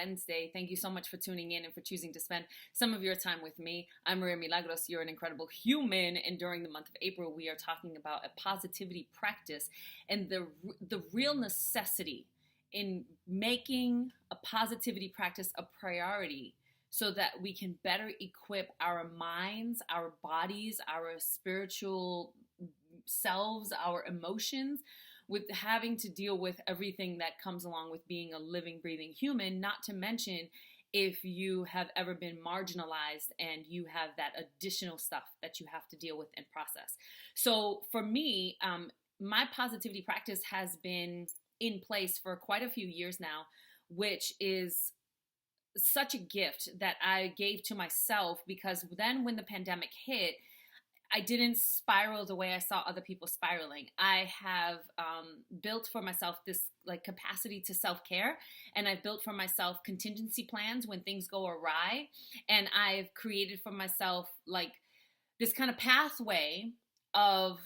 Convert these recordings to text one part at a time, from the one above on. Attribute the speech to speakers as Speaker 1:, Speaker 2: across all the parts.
Speaker 1: Wednesday. Thank you so much for tuning in and for choosing to spend some of your time with me. I'm Maria Milagros. You're an incredible human. And during the month of April, we are talking about a positivity practice and the real necessity in making a positivity practice a priority so that we can better equip our minds, our bodies, our spiritual selves, our emotions with having to deal with everything that comes along with being a living, breathing human, not to mention if you have ever been marginalized and you have that additional stuff that you have to deal with and process. So for me, my positivity practice has been in place for quite a few years now, which is such a gift that I gave to myself, because then when the pandemic hit, I didn't spiral the way I saw other people spiraling. I have built for myself this like capacity to self-care, and I've built for myself contingency plans when things go awry, and I've created for myself like this kind of pathway of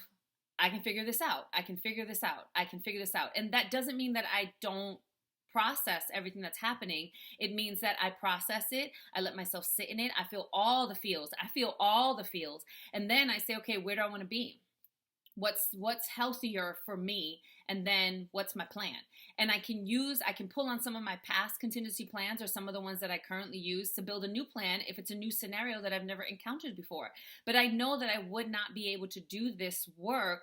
Speaker 1: I can figure this out. I can figure this out. I can figure this out. And that doesn't mean that I don't process everything that's happening. It means that I process it. I let myself sit in it. I feel all the feels. And then I say, okay, where do I want to be? What's healthier for me? And then what's my plan? And I can pull on some of my past contingency plans or some of the ones that I currently use to build a new plan if it's a new scenario that I've never encountered before. But I know that I would not be able to do this work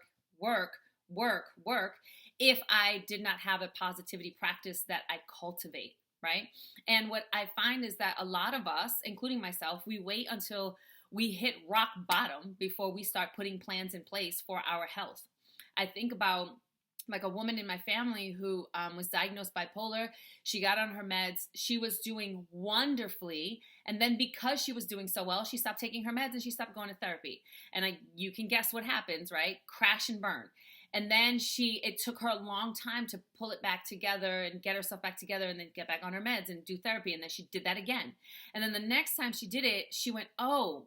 Speaker 1: if I did not have a positivity practice that I cultivate, right? And what I find is that a lot of us, including myself, we wait until we hit rock bottom before we start putting plans in place for our health. I think about like a woman in my family who was diagnosed bipolar. She got on her meds. She was doing wonderfully. And then because she was doing so well, she stopped taking her meds and she stopped going to therapy. And you can guess what happens, right? Crash and burn. And then it took her a long time to pull it back together and get herself back together and then get back on her meds and do therapy. And then she did that again. And then the next time she did it, she went, oh,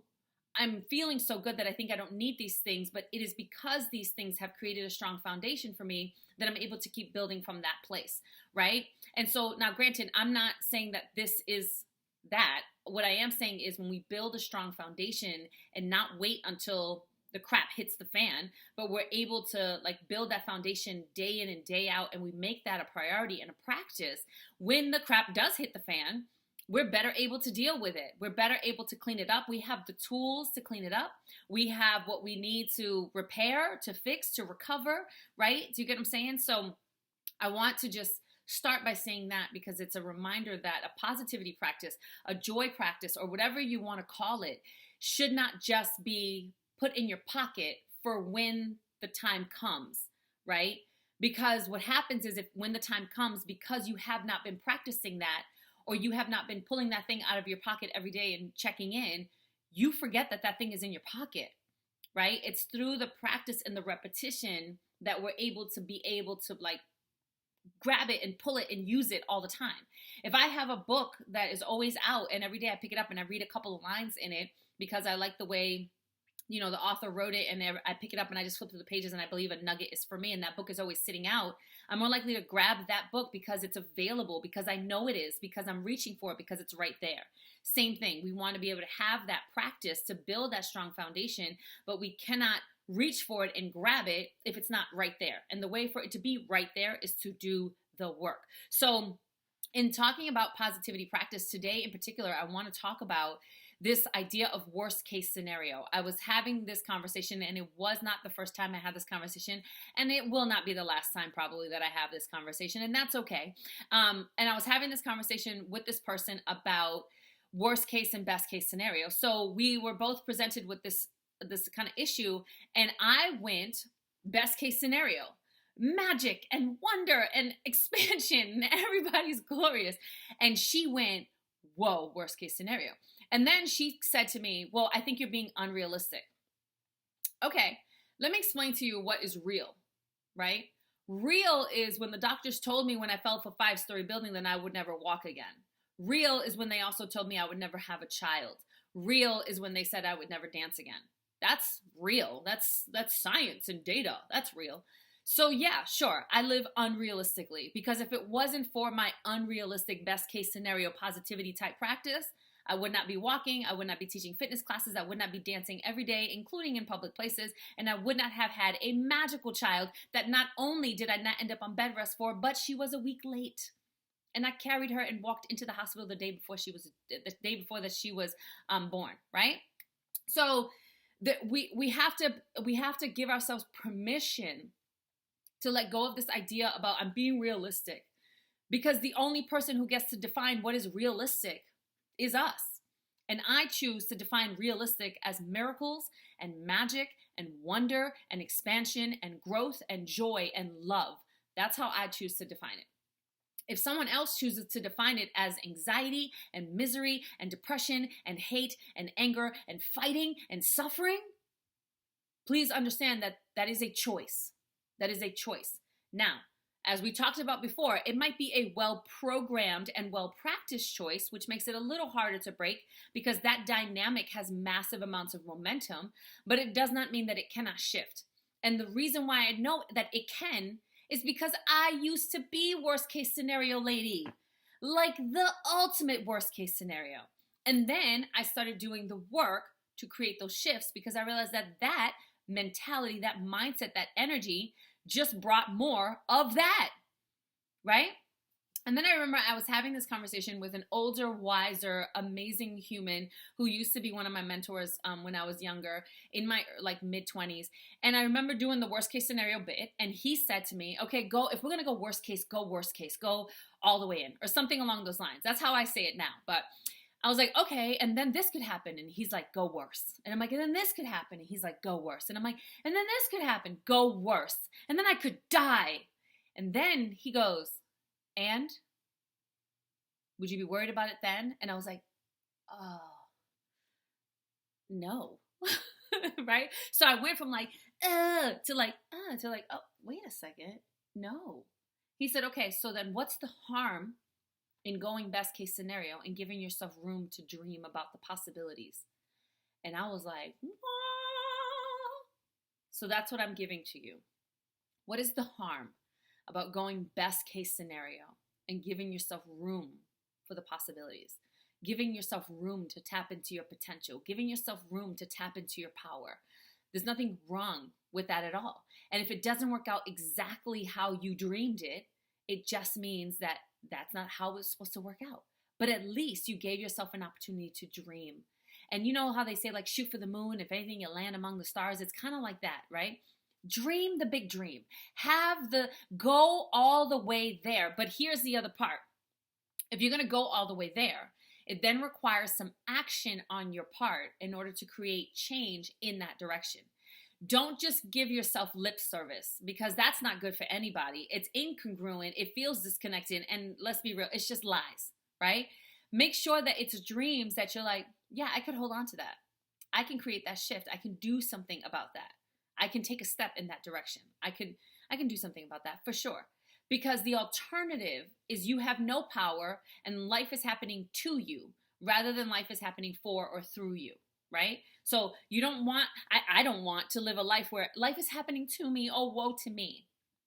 Speaker 1: I'm feeling so good that I think I don't need these things, but it is because these things have created a strong foundation for me that I'm able to keep building from that place, right? And so now, granted, I'm not saying that this is that. What I am saying is when we build a strong foundation and not wait until the crap hits the fan, but we're able to like build that foundation day in and day out, and we make that a priority and a practice. When the crap does hit the fan, we're better able to deal with it. We're better able to clean it up. We have the tools to clean it up. We have what we need to repair, to fix, to recover, right? Do you get what I'm saying? So I want to just start by saying that because it's a reminder that a positivity practice, a joy practice, or whatever you want to call it, should not just be put in your pocket for when the time comes, right? Because what happens is if when the time comes, because you have not been practicing that, or you have not been pulling that thing out of your pocket every day and checking in, you forget that that thing is in your pocket, right? It's through the practice and the repetition that we're able to like grab it and pull it and use it all the time. If I have a book that is always out and every day I pick it up and I read a couple of lines in it because I like the way the author wrote it, and I pick it up and I just flip through the pages and I believe a nugget is for me and that book is always sitting out, I'm more likely to grab that book because it's available, because I know it is, because I'm reaching for it, because it's right there. Same thing. We want to be able to have that practice to build that strong foundation, but we cannot reach for it and grab it if it's not right there. And the way for it to be right there is to do the work. So in talking about positivity practice today in particular, I want to talk about this idea of worst case scenario. I was having this conversation, and it was not the first time I had this conversation, and it will not be the last time probably that I have this conversation, and that's okay. And I was having this conversation with this person about worst case and best case scenario. So we were both presented with this kind of issue, and I went best case scenario. Magic and wonder and expansion, and everybody's glorious. And she went, whoa, worst case scenario. And then she said to me, well, I think you're being unrealistic. Okay, let me explain to you what is real, right? Real is when the doctors told me when I fell off a 5-story building that I would never walk again. Real is when they also told me I would never have a child. Real is when they said I would never dance again. That's real. That's science and data. That's real. So yeah, sure, I live unrealistically because if it wasn't for my unrealistic best case scenario positivity type practice, I would not be walking, I would not be teaching fitness classes, I would not be dancing every day, including in public places, and I would not have had a magical child that not only did I not end up on bed rest for, but she was a week late. And I carried her and walked into the hospital the day before that she was born, right? So we have to give ourselves permission to let go of this idea about I'm being realistic, because the only person who gets to define what is realistic is us. And I choose to define realistic as miracles and magic and wonder and expansion and growth and joy and love. That's how I choose to define it. If someone else chooses to define it as anxiety and misery and depression and hate and anger and fighting and suffering, please understand that that is a choice. That is a choice. Now, as we talked about before, it might be a well-programmed and well-practiced choice, which makes it a little harder to break because that dynamic has massive amounts of momentum, but it does not mean that it cannot shift. And the reason why I know that it can is because I used to be worst case scenario lady, like the ultimate worst case scenario. And then I started doing the work to create those shifts because I realized that mentality, that mindset, that energy just brought more of that, right? And then I remember I was having this conversation with an older, wiser, amazing human who used to be one of my mentors when I was younger, in my mid-20s. And I remember doing the worst case scenario bit, and he said to me, okay, if we're gonna go worst case, go all the way in, or something along those lines. That's how I say it now. But I was like, okay, and then this could happen. And he's like, go worse. And I'm like, and then this could happen. And he's like, go worse. And I'm like, and then this could happen, go worse. And then I could die. And then he goes, and would you be worried about it then? And I was like, oh, no. Right? So I went from to oh, wait a second. No. He said, okay, so then what's the harm in going best case scenario and giving yourself room to dream about the possibilities? And I was like, wah. So that's what I'm giving to you. What is the harm about going best case scenario and giving yourself room for the possibilities? Giving yourself room to tap into your potential, giving yourself room to tap into your power. There's nothing wrong with that at all. And if it doesn't work out exactly how you dreamed it, it just means that that's not how it's supposed to work out. But at least you gave yourself an opportunity to dream. And you know how they say, like, shoot for the moon. If anything, you land among the stars. It's kind of like that, right? Dream the big dream. Go all the way there. But here's the other part. If you're going to go all the way there, it then requires some action on your part in order to create change in that direction. Don't just give yourself lip service, because that's not good for anybody. It's incongruent. It feels disconnected. And let's be real, it's just lies, right? Make sure that it's dreams that you're like, yeah, I could hold on to that. I can create that shift. I can do something about that. I can take a step in that direction. I can do something about that for sure. Because the alternative is you have no power and life is happening to you rather than life is happening for or through you, right? So I don't want to live a life where life is happening to me. Oh, woe to me.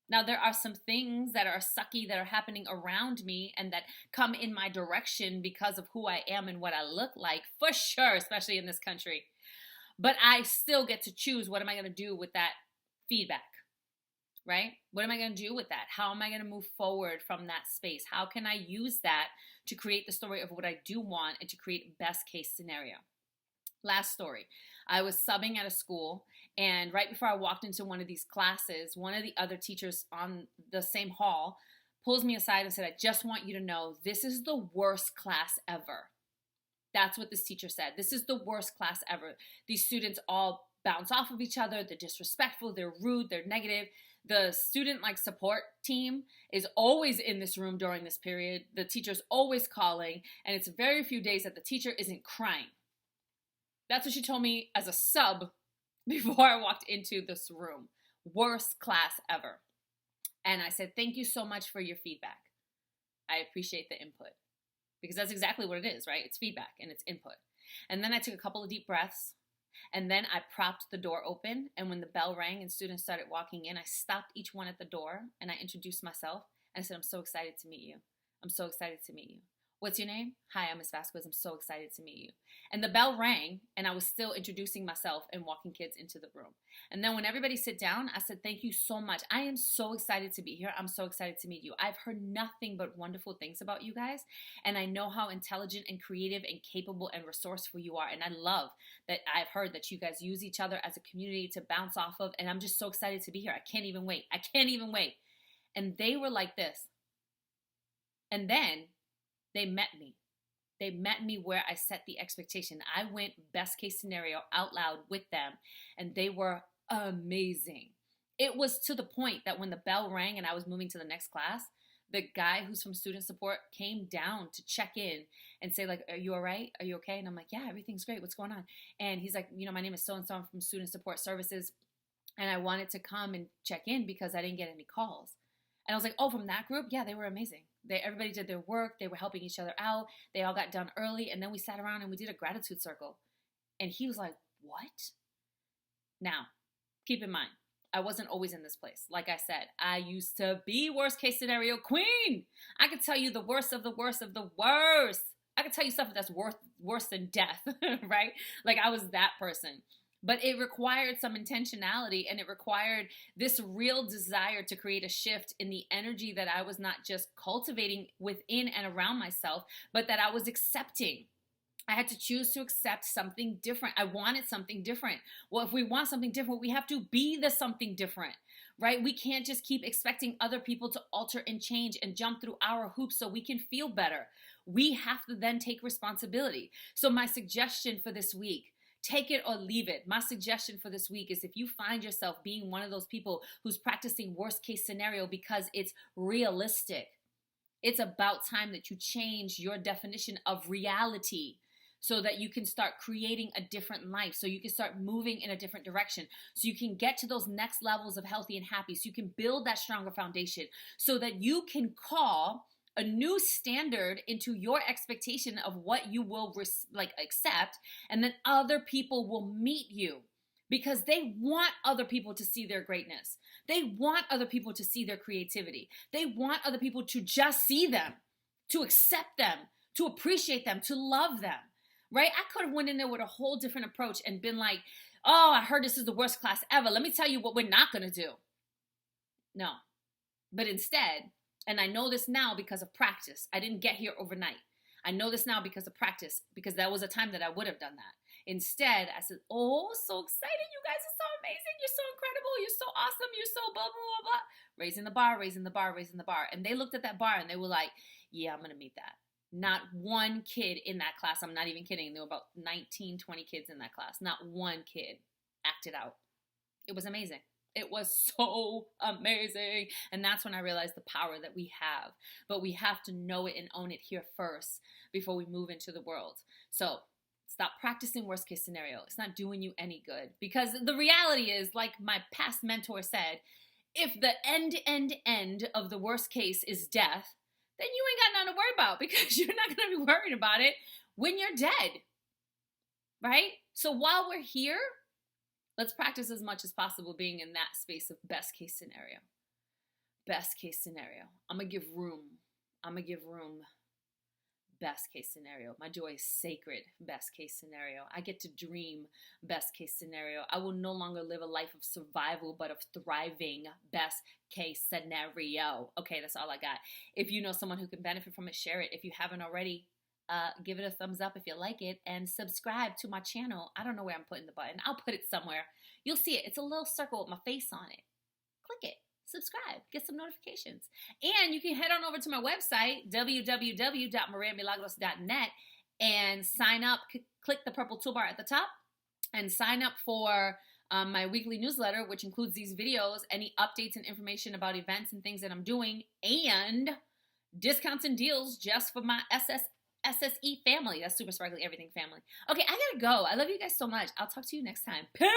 Speaker 1: Now, there are some things that are sucky that are happening around me and that come in my direction because of who I am and what I look like, for sure, especially in this country. But I still get to choose, what am I going to do with that feedback, right? What am I going to do with that? How am I going to move forward from that space? How can I use that to create the story of what I do want and to create best case scenario? Last story. I was subbing at a school, and right before I walked into one of these classes, one of the other teachers on the same hall pulls me aside and said, I just want you to know this is the worst class ever. That's what this teacher said. This is the worst class ever. These students all bounce off of each other. They're disrespectful. They're rude. They're negative. The student support team is always in this room during this period. The teacher's always calling, and it's very few days that the teacher isn't crying. That's what she told me as a sub before I walked into this room. Worst class ever. And I said, thank you so much for your feedback. I appreciate the input. Because that's exactly what it is, right? It's feedback and it's input. And then I took a couple of deep breaths. And then I propped the door open. And when the bell rang and students started walking in, I stopped each one at the door and I introduced myself. And I said, I'm so excited to meet you. I'm so excited to meet you. What's your name? Hi, I'm Miss Vazquez. I'm so excited to meet you. And the bell rang and I was still introducing myself and walking kids into the room. And then when everybody sit down, I said, thank you so much. I am so excited to be here. I'm so excited to meet you. I've heard nothing but wonderful things about you guys. And I know how intelligent and creative and capable and resourceful you are. And I love that I've heard that you guys use each other as a community to bounce off of. And I'm just so excited to be here. I can't even wait. I can't even wait. And they were like this. And then they met me. They met me where I set the expectation. I went best case scenario out loud with them, and they were amazing. It was to the point that when the bell rang and I was moving to the next class, the guy who's from student support came down to check in and say, like, are you all right? Are you okay? And I'm like, yeah, everything's great. What's going on? And he's like, my name is so-and-so. I'm from student support services, and I wanted to come and check in because I didn't get any calls. And I was like, oh, from that group? Yeah, they were amazing. Everybody did their work. They were helping each other out. They all got done early. And then we sat around and we did a gratitude circle. And he was like, what? Now, keep in mind, I wasn't always in this place. Like I said, I used to be worst case scenario queen. I could tell you the worst of the worst of the worst. I could tell you stuff that's worse than death, right? Like I was that person. But it required some intentionality, and it required this real desire to create a shift in the energy that I was not just cultivating within and around myself, but that I was accepting. I had to choose to accept something different. I wanted something different. Well, if we want something different, we have to be the something different, right? We can't just keep expecting other people to alter and change and jump through our hoops so we can feel better. We have to then take responsibility. So my suggestion for this week, take it or leave it. My suggestion for this week is if you find yourself being one of those people who's practicing worst case scenario because it's realistic, it's about time that you change your definition of reality so that you can start creating a different life, so you can start moving in a different direction, so you can get to those next levels of healthy and happy, so you can build that stronger foundation, so that you can call a new standard into your expectation of what you will accept, and then other people will meet you because they want other people to see their greatness. They want other people to see their creativity. They want other people to just see them, to accept them, to appreciate them, to love them, right? I could have went in there with a whole different approach and been like, oh, I heard this is the worst class ever. Let me tell you what we're not going to do. No, but instead, and I know this now because of practice. I didn't get here overnight. I know this now because of practice, because that was a time that I would have done that. Instead, I said, oh, so excited. You guys are so amazing. You're so incredible. You're so awesome. You're so blah, blah, blah, blah. Raising the bar, raising the bar, raising the bar. And they looked at that bar and they were like, yeah, I'm going to meet that. Not one kid in that class. I'm not even kidding. There were about 19, 20 kids in that class. Not one kid acted out. It was amazing. It was so amazing. And that's when I realized the power that we have. But we have to know it and own it here first before we move into the world. So stop practicing worst case scenario. It's not doing you any good. Because the reality is, like my past mentor said, if the end of the worst case is death, then you ain't got nothing to worry about because you're not going to be worried about it when you're dead. Right? So while we're here, let's practice as much as possible being in that space of best case scenario. Best case scenario. I'm going to give room. Best case scenario. My joy is sacred. Best case scenario. I get to dream. Best case scenario. I will no longer live a life of survival, but of thriving. Best case scenario. Okay, that's all I got. If you know someone who can benefit from it, share it. If you haven't already, give it a thumbs up if you like it, and subscribe to my channel. I don't know where I'm putting the button. I'll put it somewhere. You'll see it. It's a little circle with my face on it. Click it. Subscribe. Get some notifications. And you can head on over to my website, www.mariamilagros.net, and sign up. Click the purple toolbar at the top and sign up for my weekly newsletter, which includes these videos, any updates and information about events and things that I'm doing, and discounts and deals just for my SSE family. That's Super Sparkly Everything family. Okay, I gotta go. I love you guys so much. I'll talk to you next time. Peace!